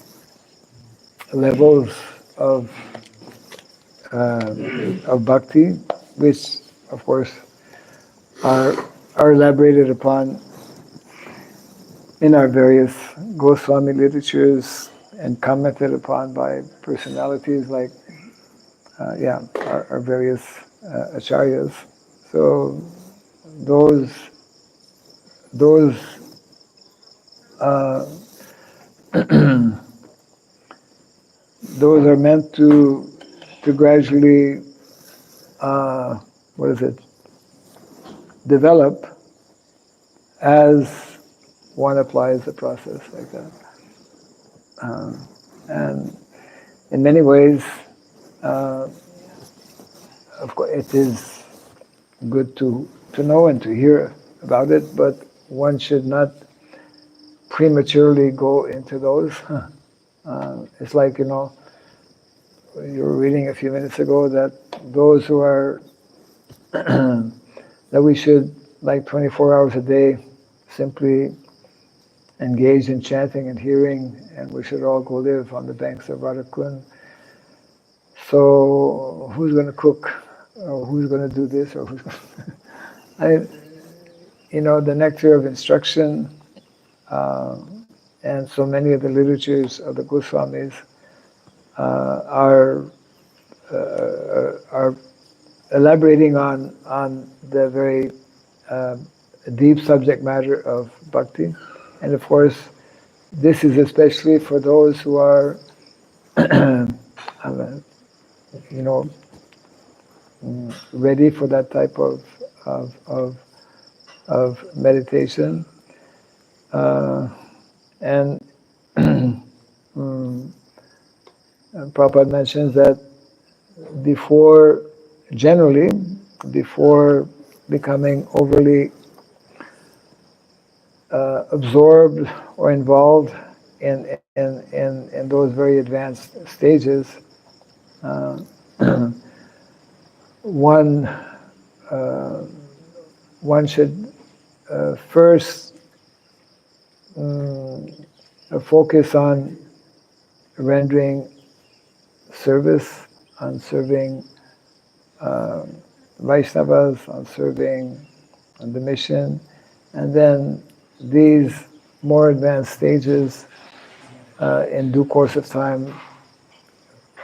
levels of bhakti, which of course are elaborated upon in our various Goswami literatures and commented upon by personalities like our various acharyas. So those those are meant to gradually develop as one applies the process like that. And in many ways, of course, it is good to know and to hear about it, but one should not prematurely go into those. It's like, you were reading a few minutes ago that those who are, that we should, like 24 hours a day, simply engage in chanting and hearing, and we should all go live on the banks of Radhakund. So who's going to cook, or who's going to do this, or who's going to... the nectar of instruction, and so many of the literatures of the Goswamis are elaborating on the very deep subject matter of bhakti. And of course, this is especially for those who are, ready for that type of meditation. And Prabhupada mentions that generally, before becoming overly absorbed or involved in those very advanced stages, one should first focus on rendering service, on serving Vaishnavas, on the mission, and then these more advanced stages in due course of time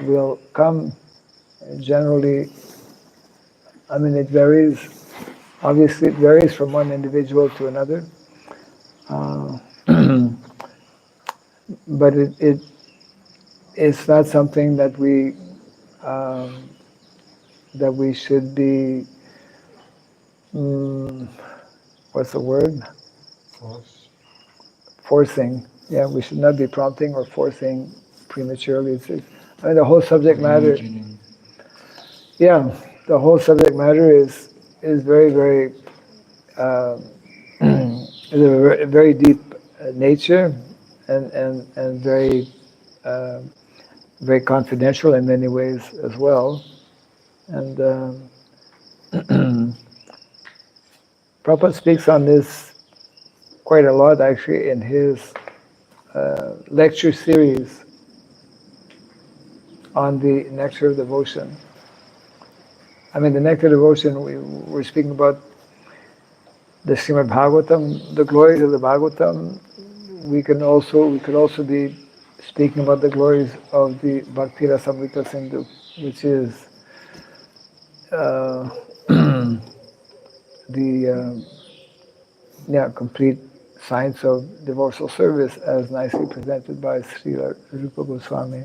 will come. Generally, it varies. Obviously, it varies from one individual to another. But it's not something that we should be, what's the word? Forcing. Yeah, we should not be prompting or forcing prematurely. The whole subject matter. Yeah, the whole subject matter is is very, very is a very deep nature and very very confidential in many ways as well. And Prabhupada speaks on this quite a lot actually in his lecture series on the Nectar of Devotion. I mean, the Nectar of Devotion, we're speaking about the Srimad Bhagavatam, the glories of the Bhagavatam. We could also be speaking about the glories of the Bhakti Raghava Swami, which is the complete science of devotional service as nicely presented by Srila Rupa Goswami.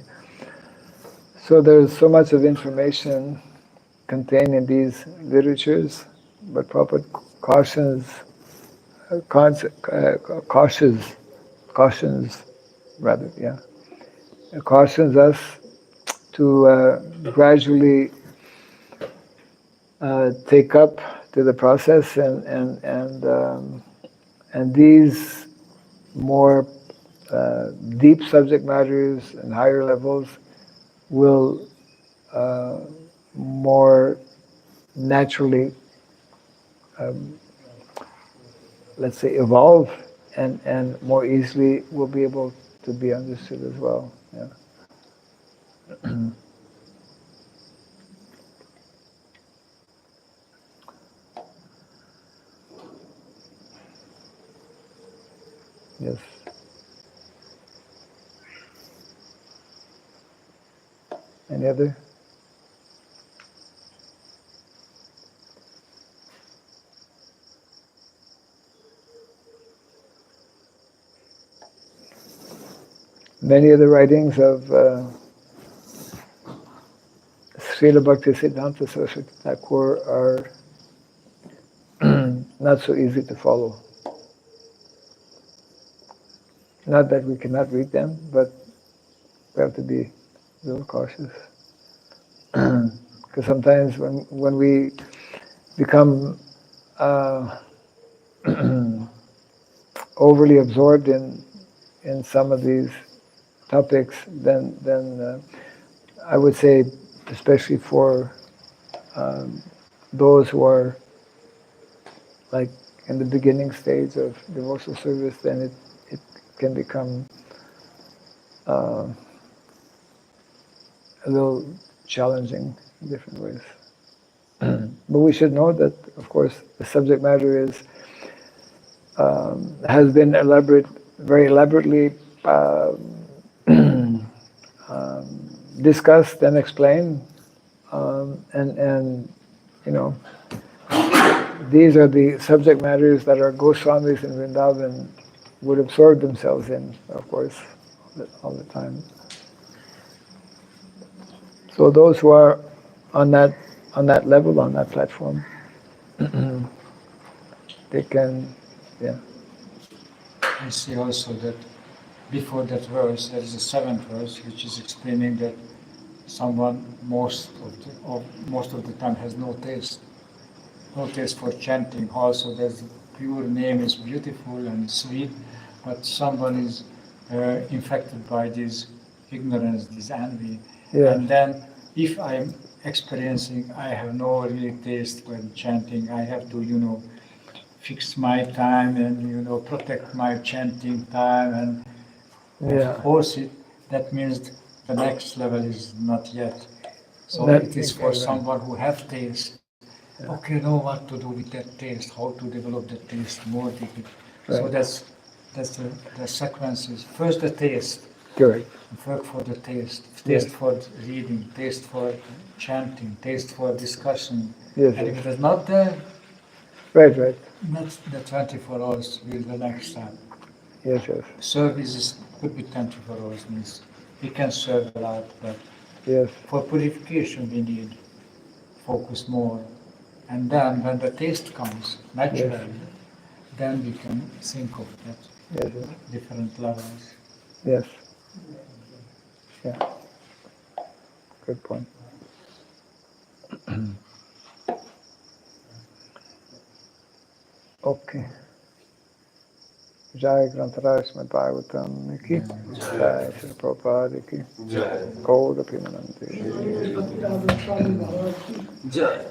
So there's so much of information contained in these literatures, but Prabhupada cautions us to gradually take up to the process and these more deep subject matters and higher levels will more naturally, let's say, evolve and more easily will be able to be understood as well. Yeah. Yes. Any other? Many of the writings of Srila Bhaktisiddhanta Saraswati Thakur are not so easy to follow. Not that we cannot read them, but we have to be a little cautious. Because sometimes when we become overly absorbed in some of these topics, then I would say, especially for those who are like in the beginning stage of devotional service, then it can become a little challenging in different ways. But we should know that, of course, the subject matter has been very elaborately discussed and explained, and you know, these are the subject matters that our Goswamis in Vrindavan would absorb themselves in, of course, all the time. So those who are on that level, on that platform, they can, yeah. I see also that before that verse, there is a seventh verse which is explaining that someone most of the time has no taste for chanting. Also, there's the pure name is beautiful and sweet, but someone is infected by this ignorance, this envy, and then if I'm experiencing, I have no real taste when chanting. I have to, fix my time and protect my chanting time and force it. That means the next level is not yet. So it is for someone who have taste. Okay, know what to do with that taste, how to develop that taste more deeply. Right. So that's the sequence is first the taste. Correct. Work for the taste for reading, taste for chanting, taste for discussion. Yes. And if it is not there, right. that's the 24 hours will be the next step. Yes. Services could be 24 hours, means we can serve a lot, but for purification we need focus more. And then when the taste comes naturally, then we can think of that different levels. Yes. Yeah. Good point. Okay. Jai Grantaraj Srimad Bhagavatam ki. Jai Srila Prabhupada ki. Jai. Gaura Premanande. Jai.